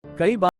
कई बार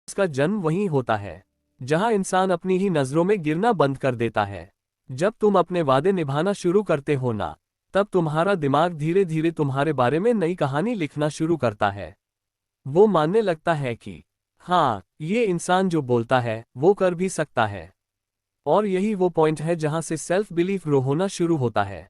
इसका जन्म वहीं होता है जहां इंसान अपनी ही नजरों में गिरना बंद कर देता है। जब तुम अपने वादे निभाना शुरू करते हो ना, तब तुम्हारा दिमाग धीरे धीरे तुम्हारे बारे में नई कहानी लिखना शुरू करता है। वो मानने लगता है कि हाँ, ये इंसान जो बोलता है वो कर भी सकता है। और यही वो पॉइंट है जहां से सेल्फ बिलीफ ग्रो होना शुरू होता है।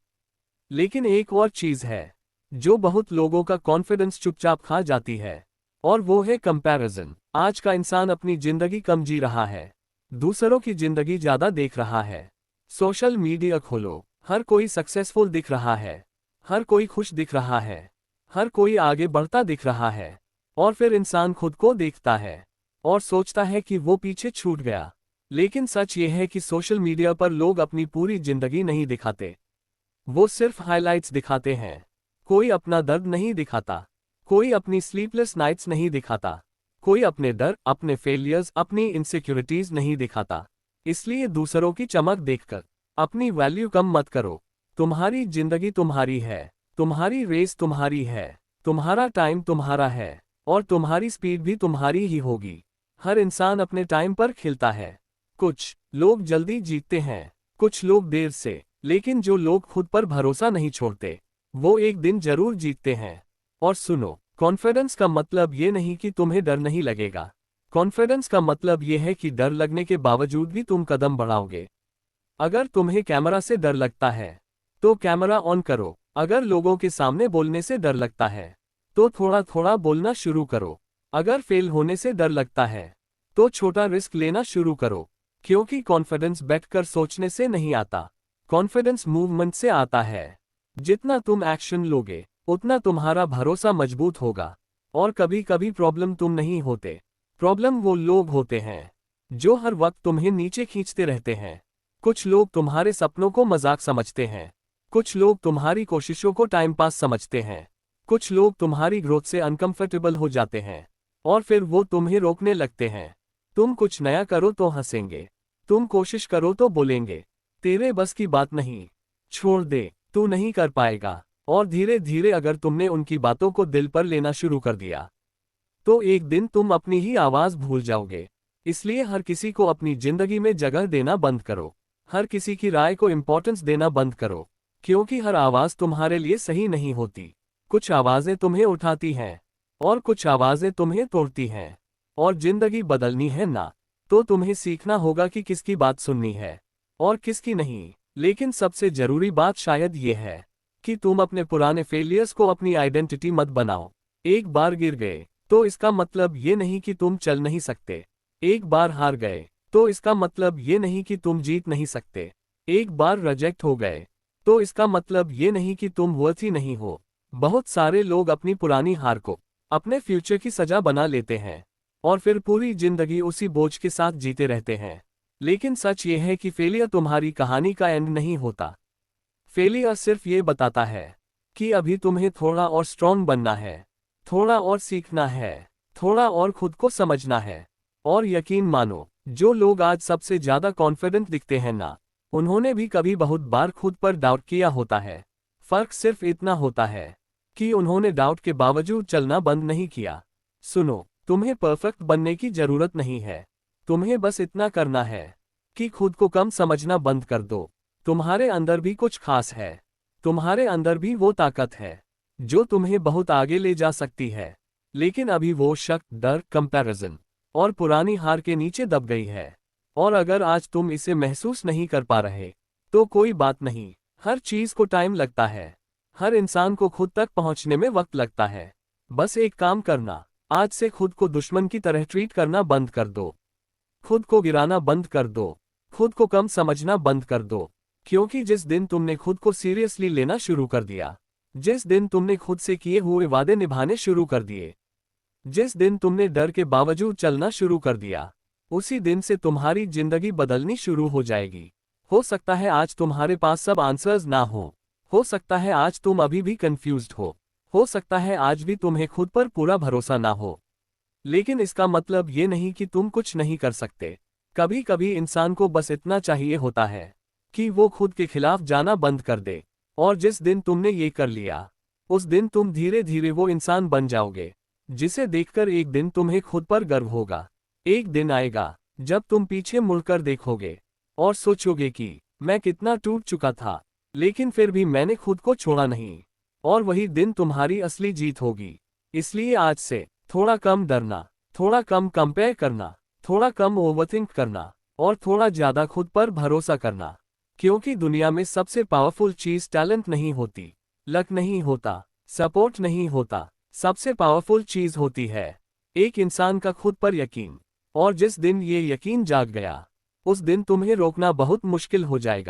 लेकिन एक और चीज है जो बहुत लोगों का कॉन्फिडेंस चुपचाप खा जाती है, और वो है कंपैरिजन। आज का इंसान अपनी जिंदगी कम जी रहा है, दूसरों की जिंदगी ज्यादा देख रहा है। सोशल मीडिया खोलो, हर कोई सक्सेसफुल दिख रहा है, हर कोई खुश दिख रहा है, हर कोई आगे बढ़ता दिख रहा है। और फिर इंसान खुद को देखता है और सोचता है कि वो पीछे छूट गया। लेकिन सच ये है कि सोशल मीडिया पर लोग अपनी पूरी जिंदगी नहीं दिखाते, वो सिर्फ हाइलाइट्स दिखाते हैं। कोई अपना दर्द नहीं दिखाता, कोई अपनी स्लीपलेस नाइट्स नहीं दिखाता, कोई अपने डर, अपने फेलियर्स, अपनी इनसिक्योरिटीज नहीं दिखाता। इसलिए दूसरों की चमक देखकर अपनी वैल्यू कम मत करो। तुम्हारी जिंदगी तुम्हारी है, तुम्हारी रेस तुम्हारी है, तुम्हारा टाइम तुम्हारा है, और तुम्हारी स्पीड भी तुम्हारी ही होगी। हर इंसान अपने टाइम पर खिलता है। कुछ लोग जल्दी जीतते हैं, कुछ लोग देर से, लेकिन जो लोग खुद पर भरोसा नहीं छोड़ते वो एक दिन जरूर जीतते हैं। और सुनो, कॉन्फिडेंस का मतलब ये नहीं कि तुम्हें डर नहीं लगेगा। कॉन्फिडेंस का मतलब ये है कि डर लगने के बावजूद भी तुम कदम बढ़ाओगे। अगर तुम्हें कैमरा से डर लगता है तो कैमरा ऑन करो। अगर लोगों के सामने बोलने से डर लगता है तो थोड़ा थोड़ा बोलना शुरू करो। अगर फेल होने से डर लगता है तो छोटा रिस्क लेना शुरू करो, क्योंकि कॉन्फिडेंस बैठकर सोचने से नहीं आता, कॉन्फिडेंस मूवमेंट से आता है। जितना तुम एक्शन लोगे उतना तुम्हारा भरोसा मजबूत होगा। और कभी कभी प्रॉब्लम तुम नहीं होते, प्रॉब्लम वो लोग होते हैं जो हर वक्त तुम्हें नीचे खींचते रहते हैं। कुछ लोग तुम्हारे सपनों को मजाक समझते हैं, कुछ लोग तुम्हारी कोशिशों को टाइम पास समझते हैं, कुछ लोग तुम्हारी ग्रोथ से अनकंफर्टेबल हो जाते हैं और फिर वो तुम्हें रोकने लगते हैं। तुम कुछ नया करो तो हंसेंगे, तुम कोशिश करो तो बोलेंगे तेरे बस की बात नहीं, छोड़ दे, तू नहीं कर पाएगा। और धीरे धीरे अगर तुमने उनकी बातों को दिल पर लेना शुरू कर दिया तो एक दिन तुम अपनी ही आवाज भूल जाओगे। इसलिए हर किसी को अपनी जिंदगी में जगह देना बंद करो, हर किसी की राय को इंपॉर्टेंस देना बंद करो, क्योंकि हर आवाज तुम्हारे लिए सही नहीं होती। कुछ आवाजें तुम्हें उठाती हैं और कुछ आवाजें तुम्हें तोड़ती हैं। और जिंदगी बदलनी है ना, तो तुम्हें सीखना होगा कि किसकी बात सुननी है और किसकी नहीं। लेकिन सबसे जरूरी बात शायद ये है कि तुम अपने पुराने फेलियर्स को अपनी आइडेंटिटी मत बनाओ। एक बार गिर गए तो इसका मतलब ये नहीं कि तुम चल नहीं सकते, एक बार हार गए तो इसका मतलब ये नहीं कि तुम जीत नहीं सकते, एक बार रिजेक्ट हो गए तो इसका मतलब ये नहीं कि तुम वर्थी नहीं हो। बहुत सारे लोग अपनी पुरानी हार को अपने फ्यूचर की सजा बना लेते हैं और फिर पूरी जिंदगी उसी बोझ के साथ जीते रहते हैं। लेकिन सच ये है कि फेलियर तुम्हारी कहानी का एंड नहीं होता। फेलियर सिर्फ ये बताता है कि अभी तुम्हें थोड़ा और स्ट्रॉन्ग बनना है, थोड़ा और सीखना है, थोड़ा और खुद को समझना है। और यकीन मानो, जो लोग आज सबसे ज्यादा कॉन्फिडेंट दिखते हैं ना, उन्होंने भी कभी बहुत बार खुद पर डाउट किया होता है। फर्क सिर्फ इतना होता है कि उन्होंने डाउट के बावजूद चलना बंद नहीं किया। सुनो, तुम्हें परफेक्ट बनने की जरूरत नहीं है, तुम्हें बस इतना करना है कि खुद को कम समझना बंद कर दो। तुम्हारे अंदर भी कुछ खास है, तुम्हारे अंदर भी वो ताकत है जो तुम्हें बहुत आगे ले जा सकती है। लेकिन अभी वो शक, डर, कंपैरिजन और पुरानी हार के नीचे दब गई है। और अगर आज तुम इसे महसूस नहीं कर पा रहे तो कोई बात नहीं, हर चीज को टाइम लगता है, हर इंसान को खुद तक पहुंचने में वक्त लगता है। बस एक काम करना, आज से खुद को दुश्मन की तरह ट्रीट करना बंद कर दो, खुद को गिराना बंद कर दो, खुद को कम समझना बंद कर दो। क्योंकि जिस दिन तुमने खुद को सीरियसली लेना शुरू कर दिया, जिस दिन तुमने खुद से किए हुए वादे निभाने शुरू कर दिए, जिस दिन तुमने डर के बावजूद चलना शुरू कर दिया, उसी दिन से तुम्हारी जिंदगी बदलनी शुरू हो जाएगी। हो सकता है आज तुम्हारे पास सब आंसर्स ना हो सकता है आज तुम अभी भी कंफ्यूज्ड हो सकता है आज भी तुम्हें खुद पर पूरा भरोसा ना हो। लेकिन इसका मतलब ये नहीं कि तुम कुछ नहीं कर सकते। कभी कभी इंसान को बस इतना चाहिए होता है कि वो खुद के खिलाफ जाना बंद कर दे। और जिस दिन तुमने ये कर लिया, उस दिन तुम धीरे धीरे वो इंसान बन जाओगे जिसे देखकर एक दिन तुम्हें खुद पर गर्व होगा। एक दिन आएगा जब तुम पीछे मुड़कर देखोगे और सोचोगे कि मैं कितना टूट चुका था, लेकिन फिर भी मैंने खुद को छोड़ा नहीं। और वही दिन तुम्हारी असली जीत होगी। इसलिए आज से थोड़ा कम डरना, थोड़ा कम कंपेयर करना, थोड़ा कम ओवरथिंक करना और थोड़ा ज्यादा खुद पर भरोसा करना। क्योंकि दुनिया में सबसे पावरफुल चीज टैलेंट नहीं होती, लक नहीं होता, सपोर्ट नहीं होता, सबसे पावरफुल चीज होती है एक इंसान का खुद पर यकीन। और जिस दिन ये यकीन जाग गया, उस दिन तुम्हें रोकना बहुत मुश्किल हो जाएगा।